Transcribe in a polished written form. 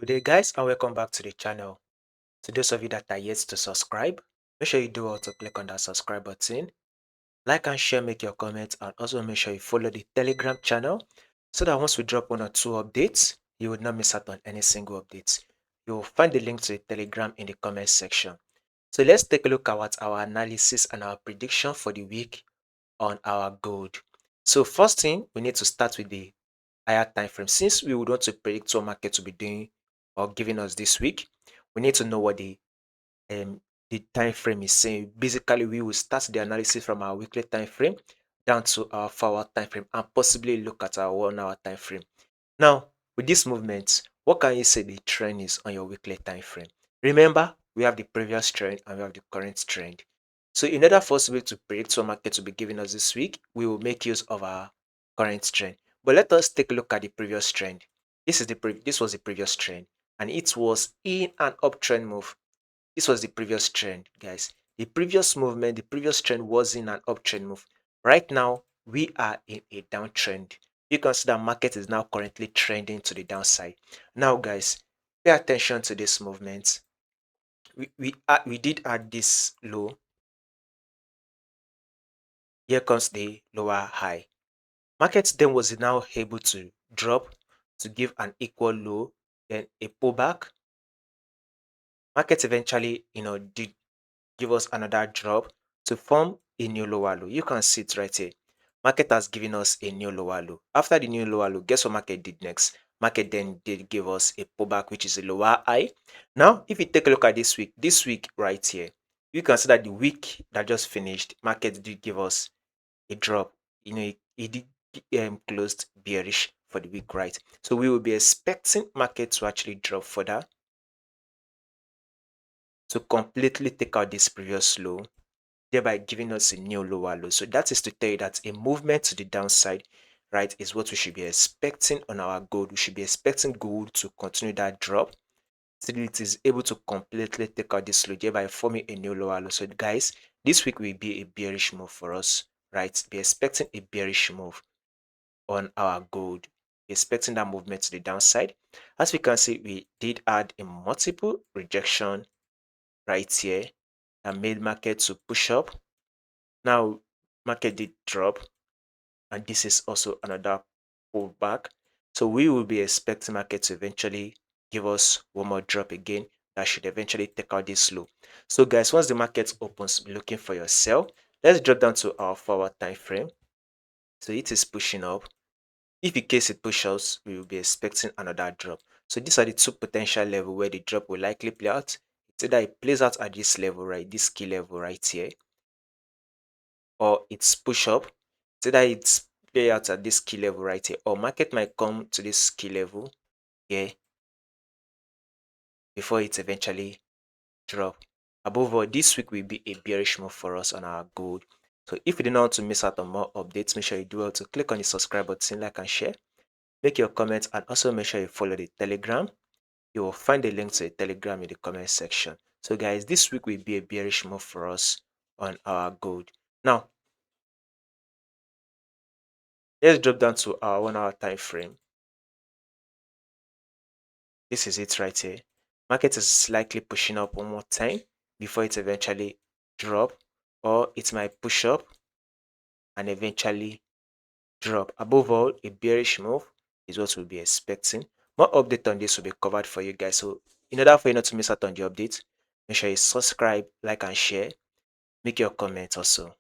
Good day guys and welcome back to the channel. To those of you that are yet to subscribe, make sure you do also click on that subscribe button, like and share, make your comments, and also make sure you follow the Telegram channel so that once we drop 1 or 2 updates, you will not miss out on any single updates. You will find the link to the Telegram in the comment section. So let's take a look at our analysis and our prediction for the week on our gold. So first thing, we need to start with the higher time frame. Since we would want to predict what market will be doing or giving us this week, we need to know what the time frame is saying. Basically, we will start the analysis from our weekly time frame down to our 4-hour time frame and possibly look at our 1-hour time frame. Now, with this movement, what can you say the trend is on your weekly time frame? Remember, we have the previous trend and we have the current trend. So in order for us to be able to predict what market will be giving us this week, we will make use of our current trend. But let us take a look at the previous trend. This was the previous trend, and it was in an uptrend move. This was the previous trend, guys. The previous movement, the previous trend was in an uptrend move. Right now, we are in a downtrend. You can see that market is now currently trending to the downside. Now, guys, pay attention to this movement. We did add this low. Here comes the lower high. Market then was now able to drop to give an equal low, then a pullback. Market eventually, did give us another drop to form a new lower low. You can see it right here. Market has given us a new lower low. After the new lower low, guess what market did next? Market then did give us a pullback, which is a lower high. Now, if you take a look at this week right here, you can see that the week that just finished, market did give us a drop. It did closed bearish for the week, right? So we will be expecting market to actually drop further to completely take out this previous low, thereby giving us a new lower low. So that is to tell you that a movement to the downside, right, is what we should be expecting on our gold. We should be expecting gold to continue that drop till it is able to completely take out this low, thereby forming a new lower low. So guys, this week will be a bearish move for us, right? Be expecting a bearish move on our gold. Be expecting that movement to the downside. As we can see, we did add a multiple rejection right here that made market to push up. Now market did drop, and this is also another pullback. So we will be expecting market to eventually give us one more drop again that should eventually take out this low. So guys, once the market opens, be looking for your sell. Let's drop down to our 4-hour time frame. So it is pushing up. If in case it pushes, we will be expecting another drop. So these are the two potential levels where the drop will likely play out. It's either it plays out at this level, right, this key level right here, or it's push up. It's either it's play out at this key level right here, or market might come to this key level here before it eventually drop. Above all, this week will be a bearish move for us on our gold. So if you do not want to miss out on more updates, make sure you do well to click on the subscribe button, like and share, make your comments, and also make sure you follow the Telegram. You will find the link to the Telegram in the comment section. So guys, this week will be a bearish move for us on our gold. Now, let's drop down to our 1-hour time frame. This is it right here. Market is slightly pushing up one more time before it eventually drop, or it might push up and eventually drop. Above all, a bearish move is what we'll be expecting. More update on this will be covered for you guys. So in order for you not to miss out on the updates, make sure you subscribe, like and share, make your comments also.